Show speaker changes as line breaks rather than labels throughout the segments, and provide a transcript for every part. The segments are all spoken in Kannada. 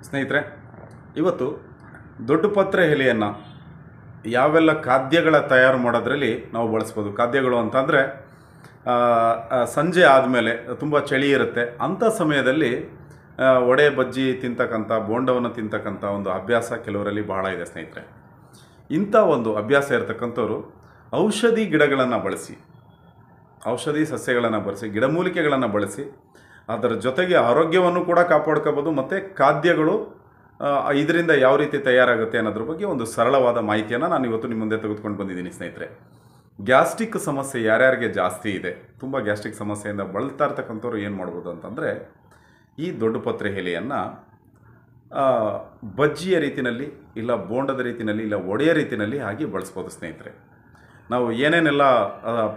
ಸ್ನೇಹಿತರೆ, ಇವತ್ತು ದೊಡ್ಡ ಪತ್ರೆ ಎಲೆಯನ್ನು ಯಾವೆಲ್ಲ ಖಾದ್ಯಗಳ ತಯಾರು ಮಾಡೋದ್ರಲ್ಲಿ ನಾವು ಬಳಸ್ಬೋದು. ಖಾದ್ಯಗಳು ಅಂತಂದರೆ ಸಂಜೆ ಆದಮೇಲೆ ತುಂಬ ಚಳಿ ಇರುತ್ತೆ, ಅಂಥ ಸಮಯದಲ್ಲಿ ವಡೆ ಬಜ್ಜಿ ತಿಂತಕ್ಕಂಥ, ಬೋಂಡವನ್ನು ತಿಂತಕ್ಕಂಥ ಒಂದು ಅಭ್ಯಾಸ ಕೆಲವರಲ್ಲಿ ಬಹಳ ಇದೆ ಸ್ನೇಹಿತರೆ. ಇಂಥ ಒಂದು ಅಭ್ಯಾಸ ಇರತಕ್ಕಂಥವ್ರು ಔಷಧಿ ಗಿಡಗಳನ್ನು ಬಳಸಿ, ಔಷಧಿ ಸಸ್ಯಗಳನ್ನು ಬಳಸಿ, ಗಿಡಮೂಲಿಕೆಗಳನ್ನು ಬಳಸಿ ಅದರ ಜೊತೆಗೆ ಆರೋಗ್ಯವನ್ನು ಕೂಡ ಕಾಪಾಡ್ಕೋಬೋದು. ಮತ್ತು ಖಾದ್ಯಗಳು ಇದರಿಂದ ಯಾವ ರೀತಿ ತಯಾರಾಗುತ್ತೆ ಅನ್ನೋದ್ರ ಬಗ್ಗೆ ಒಂದು ಸರಳವಾದ ಮಾಹಿತಿಯನ್ನು ನಾನು ಇವತ್ತು ನಿಮ್ಮ ಮುಂದೆ ತೆಗೆದುಕೊಂಡು ಬಂದಿದ್ದೀನಿ ಸ್ನೇಹಿತರೆ. ಗ್ಯಾಸ್ಟ್ರಿಕ್ ಸಮಸ್ಯೆ ಯಾರ್ಯಾರಿಗೆ ಜಾಸ್ತಿ ಇದೆ, ತುಂಬ ಗ್ಯಾಸ್ಟ್ರಿಕ್ ಸಮಸ್ಯೆಯಿಂದ ಬಳಲ್ತಾ ಇರ್ತಕ್ಕಂಥವ್ರು ಏನು ಮಾಡ್ಬೋದು ಅಂತಂದರೆ, ಈ ದೊಡ್ಡ ಪತ್ರೆ ಎಲೆಯನ್ನು ಬಜ್ಜಿಯ ರೀತಿಯಲ್ಲಿ, ಇಲ್ಲ ಬೋಂಡದ ರೀತಿಯಲ್ಲಿ, ಇಲ್ಲ ಒಡೆಯ ರೀತಿಯಲ್ಲಿ ಹಾಗೆ ಬಳಸ್ಬೋದು ಸ್ನೇಹಿತರೆ. ನಾವು ಏನೇನೆಲ್ಲ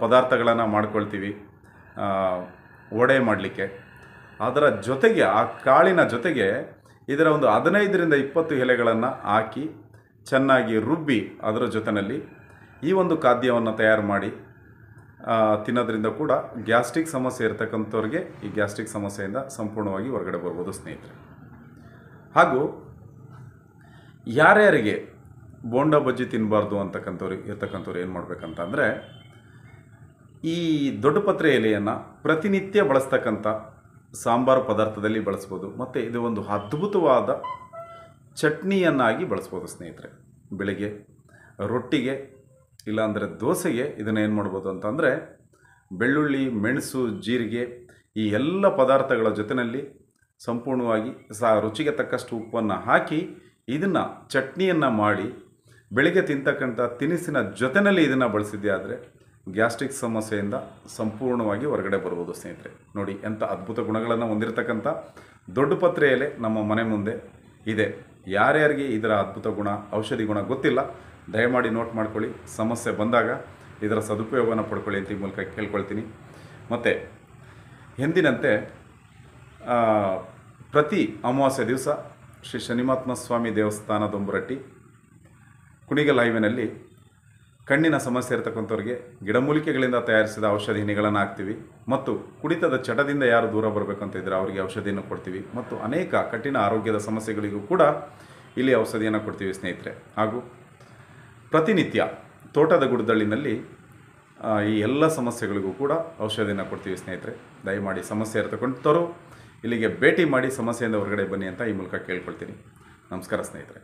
ಪದಾರ್ಥಗಳನ್ನು ಮಾಡ್ಕೊಳ್ತೀವಿ ವಡೆ ಮಾಡಲಿಕ್ಕೆ, ಅದರ ಜೊತೆಗೆ ಆ ಕಾಳಿನ ಜೊತೆಗೆ ಇದರ ಒಂದು 15ರಿಂದ 20 ಎಲೆಗಳನ್ನು ಹಾಕಿ ಚೆನ್ನಾಗಿ ರುಬ್ಬಿ ಅದರ ಜೊತೆಯಲ್ಲಿ ಈ ಒಂದು ಖಾದ್ಯವನ್ನು ತಯಾರು ಮಾಡಿ ತಿನ್ನೋದ್ರಿಂದ ಕೂಡ ಗ್ಯಾಸ್ಟ್ರಿಕ್ ಸಮಸ್ಯೆ ಇರತಕ್ಕಂಥವ್ರಿಗೆ ಈ ಗ್ಯಾಸ್ಟ್ರಿಕ್ ಸಮಸ್ಯೆಯಿಂದ ಸಂಪೂರ್ಣವಾಗಿ ಹೊರಗಡೆ ಬರ್ಬೋದು ಸ್ನೇಹಿತರೆ. ಹಾಗೂ ಯಾರ್ಯಾರಿಗೆ ಬೋಂಡ ಬಜ್ಜಿ ತಿನ್ನಬಾರ್ದು ಇರ್ತಕ್ಕಂಥವ್ರು ಏನು ಮಾಡಬೇಕಂತಂದರೆ, ಈ ದೊಡ್ಡ ಪತ್ರೆ ಎಲೆಯನ್ನು ಪ್ರತಿನಿತ್ಯ ಬಳಸ್ತಕ್ಕಂಥ ಸಾಂಬಾರು ಪದಾರ್ಥದಲ್ಲಿ ಬಳಸ್ಬೋದು. ಮತ್ತು ಇದು ಒಂದು ಅದ್ಭುತವಾದ ಚಟ್ನಿಯನ್ನಾಗಿ ಬಳಸ್ಬೋದು ಸ್ನೇಹಿತರೆ. ಬೆಳಿಗ್ಗೆ ರೊಟ್ಟಿಗೆ ಇಲ್ಲಾಂದರೆ ದೋಸೆಗೆ ಇದನ್ನು ಏನು ಮಾಡ್ಬೋದು ಅಂತಂದರೆ, ಬೆಳ್ಳುಳ್ಳಿ, ಮೆಣಸು, ಜೀರಿಗೆ ಈ ಎಲ್ಲ ಪದಾರ್ಥಗಳ ಜೊತೆಯಲ್ಲಿ ಸಂಪೂರ್ಣವಾಗಿ ರುಚಿಗೆ ತಕ್ಕಷ್ಟು ಉಪ್ಪನ್ನು ಹಾಕಿ ಇದನ್ನು ಚಟ್ನಿಯನ್ನು ಮಾಡಿ ಬೆಳಿಗ್ಗೆ ತಿಂತಕ್ಕಂಥ ತಿನಿಸಿನ ಜೊತೆಯಲ್ಲಿ ಇದನ್ನು ಬಳಸಿದ್ದೆ ಆದರೆ ಗ್ಯಾಸ್ಟ್ರಿಕ್ ಸಮಸ್ಯೆಯಿಂದ ಸಂಪೂರ್ಣವಾಗಿ ಹೊರಗಡೆ ಬರ್ಬೋದು ಸ್ನೇಹಿತರೆ. ನೋಡಿ, ಎಂಥ ಅದ್ಭುತ ಗುಣಗಳನ್ನು ಹೊಂದಿರತಕ್ಕಂಥ ದೊಡ್ಡ ಪತ್ರೆ ಎಲೆ ನಮ್ಮ ಮನೆ ಮುಂದೆ ಇದೆ. ಯಾರ್ಯಾರಿಗೆ ಇದರ ಅದ್ಭುತ ಗುಣ, ಔಷಧಿ ಗುಣ ಗೊತ್ತಿಲ್ಲ, ದಯಮಾಡಿ ನೋಟ್ ಮಾಡ್ಕೊಳ್ಳಿ. ಸಮಸ್ಯೆ ಬಂದಾಗ ಇದರ ಸದುಪಯೋಗವನ್ನು ಪಡ್ಕೊಳ್ಳಿ ಅಂತ ಈ ಮೂಲಕ ಕೇಳ್ಕೊಳ್ತೀನಿ. ಮತ್ತು ಎಂದಿನಂತೆ ಪ್ರತಿ ಅಮಾವಾಸ್ಯೆ ದಿವಸ ಶ್ರೀ ಶನಿಮಹಾತ್ಮ ಸ್ವಾಮಿ ದೇವಸ್ಥಾನ ದೊಂಬರಟ್ಟಿ ಕುಣಿಗಲ್ ಹೈವೇನಲ್ಲಿ ಕಣ್ಣಿನ ಸಮಸ್ಯೆ ಇರತಕ್ಕಂಥವ್ರಿಗೆ ಗಿಡಮೂಲಿಕೆಗಳಿಂದ ತಯಾರಿಸಿದ ಔಷಧಿಗಳನ್ನು ಹಾಕ್ತೀವಿ. ಮತ್ತು ಕುಡಿತದ ಚಟದಿಂದ ಯಾರು ದೂರ ಬರಬೇಕಂತ ಇದ್ದರೆ ಅವರಿಗೆ ಔಷಧಿಯನ್ನು ಕೊಡ್ತೀವಿ. ಮತ್ತು ಅನೇಕ ಕಠಿಣ ಆರೋಗ್ಯದ ಸಮಸ್ಯೆಗಳಿಗೂ ಕೂಡ ಇಲ್ಲಿ ಔಷಧಿಯನ್ನು ಕೊಡ್ತೀವಿ ಸ್ನೇಹಿತರೆ. ಹಾಗೂ ಪ್ರತಿನಿತ್ಯ ತೋಟದ ಗುಡ್ದಳ್ಳಿನಲ್ಲಿ ಈ ಎಲ್ಲ ಸಮಸ್ಯೆಗಳಿಗೂ ಕೂಡ ಔಷಧಿಯನ್ನು ಕೊಡ್ತೀವಿ ಸ್ನೇಹಿತರೆ. ದಯಮಾಡಿ ಸಮಸ್ಯೆ ಇರತಕ್ಕಂಥವ್ರು ಇಲ್ಲಿಗೆ ಭೇಟಿ ಮಾಡಿ ಸಮಸ್ಯೆಯಿಂದ ಹೊರಗಡೆ ಬನ್ನಿ ಅಂತ ಈ ಮೂಲಕ ಕೇಳ್ಕೊಳ್ತೀನಿ. ನಮಸ್ಕಾರ ಸ್ನೇಹಿತರೆ.